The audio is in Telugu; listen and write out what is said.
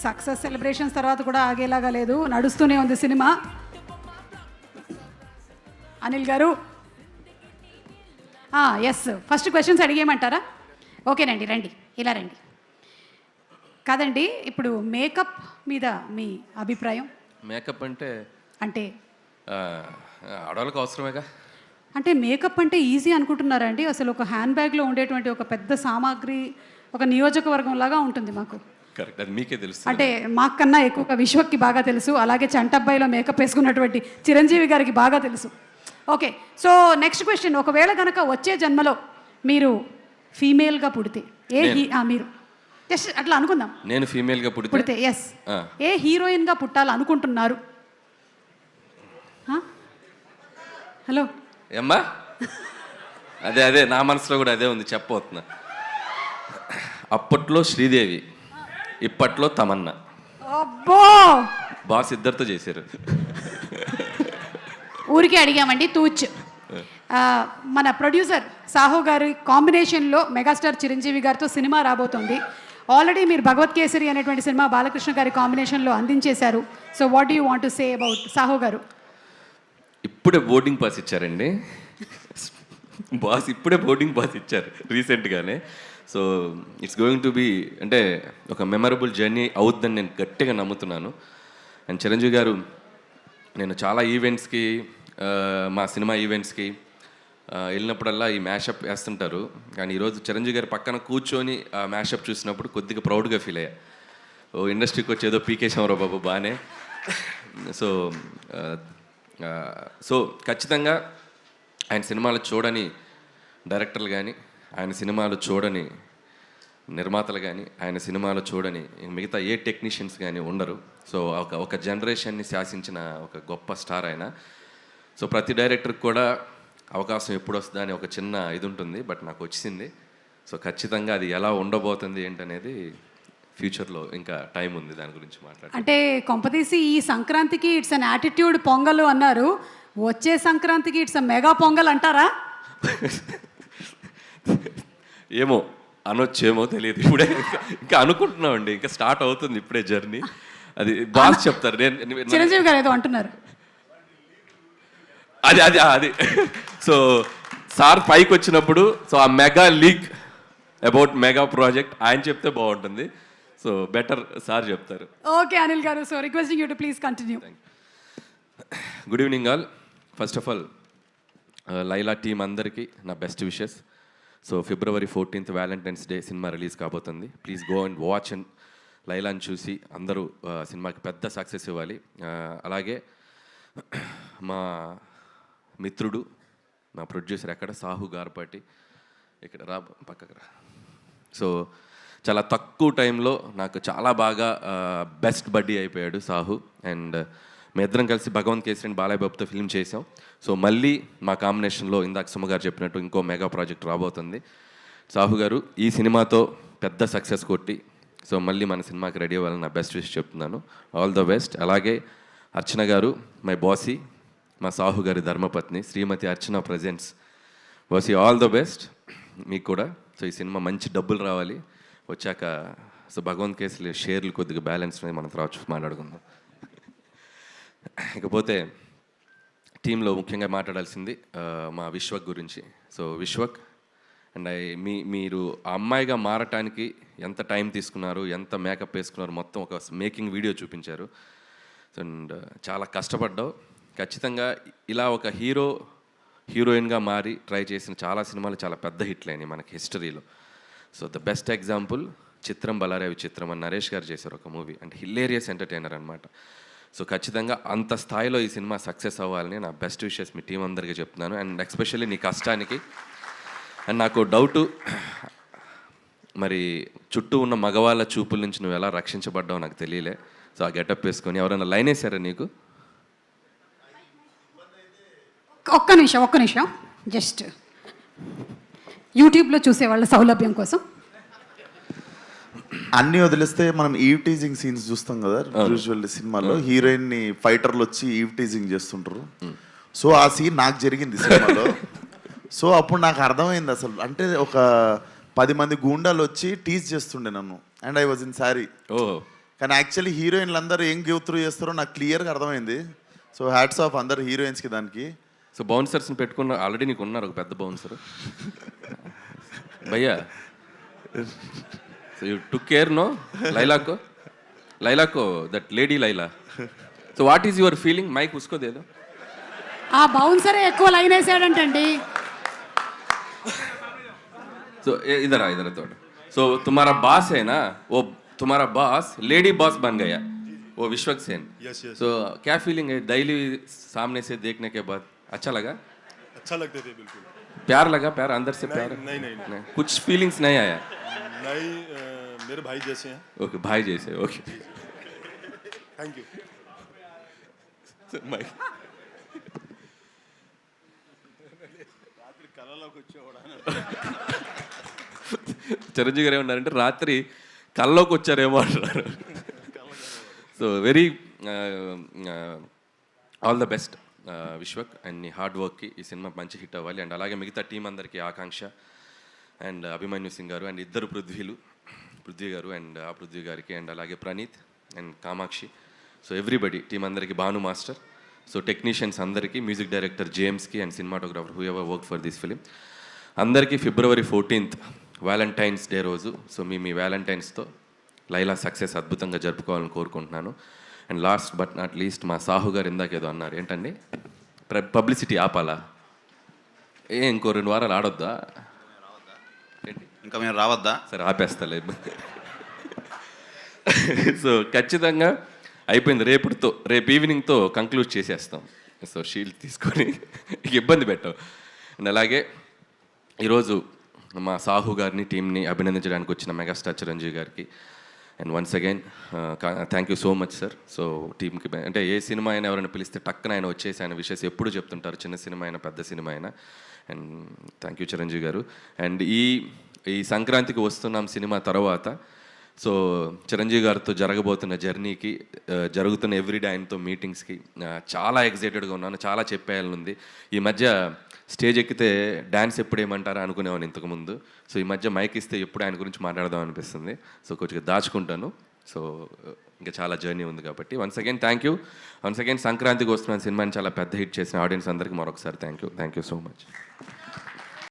సక్సెస్ సెలబ్రేషన్స్ తర్వాత కూడా ఆగేలాగా లేదు, నడుస్తూనే ఉంది సినిమా. అనిల్ గారు, ఎస్, ఫస్ట్ క్వశ్చన్స్ అడిగేయమంటారా? ఓకేనండి, రండి, ఇలా రండి. కాదండి, ఇప్పుడు మేకప్ మీద మీ అభిప్రాయం? మేకప్ అంటే అంటే ఆడవాళ్ళకి అవసరమేగా. అంటే మేకప్ అంటే ఈజీ అనుకుంటున్నారా అండి? అసలు ఒక హ్యాండ్ బ్యాగ్లో ఉండేటువంటి ఒక పెద్ద సామాగ్రి ఒక నియోజకవర్గం లాగా ఉంటుంది మాకు. కరెక్ట్, అది మీకే తెలుసు. అంటే మాకన్నా ఎక్కువగా విశ్వక్కి బాగా తెలుసు, అలాగే చంటబ్బాయిలో మేకప్ వేసుకున్నటువంటి చిరంజీవి గారికి బాగా తెలుసు. ఓకే, సో నెక్స్ట్ క్వశ్చన్, ఒకవేళ కనుక వచ్చే జన్మలో మీరు ఫీమేల్గా పుడితే మీరు జస్ట్ అట్లా అనుకుందాం, నేను ఫీమేల్గా పుడితే ఎస్, ఏ హీరోయిన్గా పుట్టాలనుకుంటున్నారు? హలో ఏమ్మా, అదే అదే నా మనసులో కూడా అదే ఉంది, చెప్పబోతున్నా. అప్పట్లో శ్రీదేవి, ఇప్పట్లో తమన్నా. అబ్బో, బాస్ ఇద్దరితో చేశారు. ఊరికే అడిగామండి, తూచ్. మన ప్రొడ్యూసర్ సాహు గారి కాంబినేషన్లో మెగాస్టార్ చిరంజీవి గారితో సినిమా రాబోతుంది. ఆల్రెడీ మీరు భగవత్ కేసరి అనేటువంటి సినిమా బాలకృష్ణ గారి కాంబినేషన్లో అందించేశారు. So what do you want to say about Sahu garu? ఇప్పుడే బోర్డింగ్ పాస్ ఇచ్చారండి బాస్, ఇప్పుడే బోర్డింగ్ పాస్ ఇచ్చారు రీసెంట్గానే. So it's going to be అంటే ఒక మెమరబుల్ జర్నీ అవుద్దని నేను గట్టిగా నమ్ముతున్నాను. అండ్ చిరంజీవి గారు, నేను చాలా ఈవెంట్స్కి, మా సినిమా ఈవెంట్స్కి వెళ్ళినప్పుడల్లా ఈ మ్యాషప్ వేస్తుంటారు. కానీ ఈరోజు చిరంజీవి గారి పక్కన కూర్చొని ఆ మ్యాషప్ చూసినప్పుడు కొద్దిగా ప్రౌడ్గా ఫీల్ అయ్యా. ఓ ఇండస్ట్రీకి వచ్చి ఏదో పీకేశామరా బాబు బాగానే. సో ఖచ్చితంగా ఆయన సినిమాలు చూడని డైరెక్టర్లు కానీ, ఆయన సినిమాలు చూడని నిర్మాతలు కానీ, ఆయన సినిమాలు చూడని మిగతా ఏ టెక్నీషియన్స్ కానీ ఉండరు. సో ఒక జనరేషన్ని శాసించిన ఒక గొప్ప స్టార్ ఆయన. సో ప్రతి డైరెక్టర్కి కూడా అవకాశం ఎప్పుడు వస్తుందా అని ఒక చిన్న ఇది ఉంటుంది, బట్ నాకు వచ్చింది. సో ఖచ్చితంగా అది ఎలా ఉండబోతుంది ఏంటనేది ఫ్యూచర్లో ఇంకా టైం ఉంది దాని గురించి మాట్లాడాలి. అంటే కొంపతీసి ఈ సంక్రాంతికి ఇట్స్ అన్ యాటిట్యూడ్ పొంగల్ అన్నారు, వచ్చే సంక్రాంతికి ఇట్స్ మెగా పొంగల్ అంటారా? ఏమో అనొచ్చేమో తెలియదు, ఇప్పుడే ఇంకా అనుకుంటున్నామండి, ఇంకా స్టార్ట్ అవుతుంది ఇప్పుడే జర్నీ. అది బాగా చెప్తారు. నేను చిరంజీవి గారు ఏదో అంటున్నారు, అది అది అది సో సార్ పైకి వచ్చినప్పుడు, సో ఆ mega leak about mega project ఆయన చెప్తే బాగుంటుంది. సో బెటర్ సార్ చెప్తారు. Okay Anil garu, so requesting you to please continue. Good evening all. First of all Laila team అందరికీ నా best wishes. So February 14th Valentine's day cinema release కాబోతుంది. Please go and watch and లైలాని చూసి అందరూ సినిమాకి పెద్ద సక్సెస్ ఇవ్వాలి. అలాగే మా మిత్రుడు, మా ప్రొడ్యూసర్ ఎక్కడ, సాహు గార్పాటి, ఇక్కడ రా పక్కకు రా. సో చాలా తక్కువ టైంలో నాకు చాలా బాగా బెస్ట్ బడ్డీ అయిపోయాడు సాహు. అండ్ మీ ఇద్దరం కలిసి భగవంత్ కేసరి అండ్ బాలయ్య బాబుతో ఫిల్మ్ చేసాం. సో మళ్ళీ మా కాంబినేషన్లో ఇందాక సుమ గారు చెప్పినట్టు ఇంకో మెగా ప్రాజెక్ట్ రాబోతుంది. సాహు గారు ఈ సినిమాతో పెద్ద సక్సెస్ కొట్టి సో మళ్ళీ మన సినిమాకి రెడీ అవ్వాలని నా బెస్ట్ విష్ చెప్తున్నాను. All the best. అలాగే అర్చన గారు, మై బాసీ, మా సాహు గారి ధర్మపత్ని Shrimati Archana presents. Bossy, all the best మీకు కూడా. సో ఈ సినిమా మంచి డబ్బులు రావాలి వచ్చాక. సో భగవంత్ కేసులు షేర్లు కొద్దిగా బ్యాలెన్స్ మనం తర్వాత మాట్లాడుకుందాం. ఇకపోతే టీంలో ముఖ్యంగా మాట్లాడాల్సింది మా విశ్వక్ గురించి. సో విశ్వక్ అండ్ మీరు ఆ అమ్మాయిగా మారటానికి ఎంత టైం తీసుకున్నారు, ఎంత మేకప్ వేసుకున్నారు, మొత్తం ఒక మేకింగ్ వీడియో చూపించారు. అండ్ చాలా కష్టపడ్డావు. ఖచ్చితంగా ఇలా ఒక హీరోయిన్గా మారి ట్రై చేసిన చాలా సినిమాలు చాలా పెద్ద హిట్లు అయినాయి మనకి హిస్టరీలో. సో ద బెస్ట్ ఎగ్జాంపుల్ చిత్రం బలారే విచిత్రం అని నరేష్ గారు చేశారు ఒక మూవీ, అండ్ హిలేరియస్ ఎంటర్టైనర్ అనమాట. సో ఖచ్చితంగా అంత స్థాయిలో ఈ సినిమా సక్సెస్ అవ్వాలని నా బెస్ట్ విషెస్ మీ టీం అందరికీ చెప్తున్నాను. అండ్ ఎస్పెషల్లీ నీ కష్టానికి. అండ్ నాకు డౌటు, మరి చుట్టూ ఉన్న మగవాళ్ళ చూపుల నుంచి నువ్వు ఎలా రక్షించబడ్డావు నాకు తెలియలే. సో ఆ గెటప్ వేసుకొని ఎవరైనా లైన్ వేసారా నీకు? ఒక్క నిమిషం జస్ట్ యూట్యూబ్లో చూసే వాళ్ళ సౌలభ్యం కోసం అన్ని వదిలేస్తే మనం ఈవ్ టీజింగ్ సీన్స్ చూస్తాం కదా యూజువల్ సినిమాలో, హీరోయిన్ ని ఫైటర్లు వచ్చి ఈవ్ టీజింగ్ చేస్తుంటారు. సో ఆ సీన్ నాకు జరిగింది సినిమాలో. సో అప్పుడు నాకు అర్థమైంది అసలు, అంటే ఒక 10 మంది గూండాలు వచ్చి టీజ్ చేస్తుండే నన్ను, and I was in sari. కానీ యాక్చువల్లీ హీరోయిన్లు అందరూ ఏం గివ్ త్రూ చేస్తారో నాకు క్లియర్గా అర్థమైంది. సో హ్యాట్స్ ఆఫ్ అందరు హీరోయిన్స్కి దానికి. సో బౌన్సర్స్ని పెట్టుకున్న ఆల్రెడీ నీకు ఉన్నారు ఒక పెద్ద బౌన్సర్ భయ్యా. So you took care no లైలాకో that lady Laila. So what is your feeling? Mike ఉసుకోదేదో. ఆ బౌన్సరే ఎక్కువ లైన్ వేసాడంటండి. సో इधर थोड़ा. सो तुम्हारा बॉस है ना, वो तुम्हारा बॉस लेडी बॉस बन गया, वो विश्वक सेन. Yes yes. सो क्या फीलिंग है डेली सामने से देखने के बाद? अच्छा लगा? अच्छा लगते थे बिल्कुल. प्यार लगा? प्यार अंदर से नहीं, प्यार? नहीं. कुछ फीलिंग्स नहीं आया? नहीं, मेरे भाई जैसे हैं. ओके भाई जैसे. Okay thank you. Mike Chiranjeevi గారు ఏమన్నారంటే రాత్రి కల్లోకి వచ్చారేమో అంటున్నారు. So very all the best Vishwak and నీ హార్డ్ వర్క్కి ఈ సినిమా మంచి హిట్ అవ్వాలి. అండ్ అలాగే మిగతా టీం అందరికీ ఆకాంక్ష అండ్ అభిమన్యు సింగ్ గారు అండ్ ఇద్దరు పృథ్వీ గారు అండ్ ఆ పృథ్వీ గారికి అండ్ అలాగే Praneeth and Kamakshi. So everybody team అందరికీ, భాను మాస్టర్, సో టెక్నీషియన్స్ అందరికీ, మ్యూజిక్ డైరెక్టర్ జేమ్స్కి and cinematographer whoever work for this film అందరికీ February 14th వ్యాలంటైన్స్ డే రోజు. సో మీ వ్యాలంటైన్స్తో లైలా సక్సెస్ అద్భుతంగా జరుపుకోవాలని కోరుకుంటున్నాను. And last but not least మా సాహు గారు ఇందాకేదో అన్నారు, ఏంటండి పబ్లిసిటీ ఆపాలా? ఇంకో 2 వారాలు ఆడొద్దా? ఏంటి ఇంకా మేము రావద్దా? సరే ఆపేస్తలే. సో ఖచ్చితంగా అయిపోయింది. రేపు ఈవినింగ్తో కంక్లూడ్ చేసేస్తాం. సో షీల్డ్ తీసుకొని ఇబ్బంది పెట్టాం. అండ్ అలాగే ఈరోజు మా సాహు గారిని టీంని అభినందించడానికి వచ్చిన మెగాస్టార్ చిరంజీవి గారికి and once again thank you so much sir. So టీంకి అంటే ఏ సినిమా అయినా ఎవరైనా పిలిస్తే టక్కన ఆయన వచ్చేసి ఆయన విషయస్ ఎప్పుడు చెప్తుంటారు, చిన్న సినిమా అయినా పెద్ద సినిమా అయినా. అండ్ థ్యాంక్ యూ చిరంజీవి గారు. అండ్ ఈ సంక్రాంతికి వస్తున్నాం సినిమా తర్వాత సో చిరంజీవి గారితో జరగబోతున్న జర్నీకి, జరుగుతున్న ఎవ్రీడే ఆయనతో మీటింగ్స్కి చాలా ఎక్సైటెడ్గా ఉన్నాను. చాలా చెప్పేయాలని ఉంది. ఈ మధ్య స్టేజ్ ఎక్కితే డ్యాన్స్ ఎప్పుడు ఏమంటారా అనుకునేవాను ఇంతకుముందు. సో ఈ మధ్య మైక్ ఇస్తే ఎప్పుడు ఆయన గురించి మాట్లాడదాం అనిపిస్తుంది. సో కొంచెం దాచుకుంటాను. సో ఇంకా చాలా జర్నీ ఉంది కాబట్టి once again thank you. Once again సంక్రాంతికి వస్తున్నాను సినిమాని చాలా పెద్ద హిట్ చేసిన ఆడియన్స్ అందరికీ మరొకసారి థ్యాంక్ యూ సో మచ్.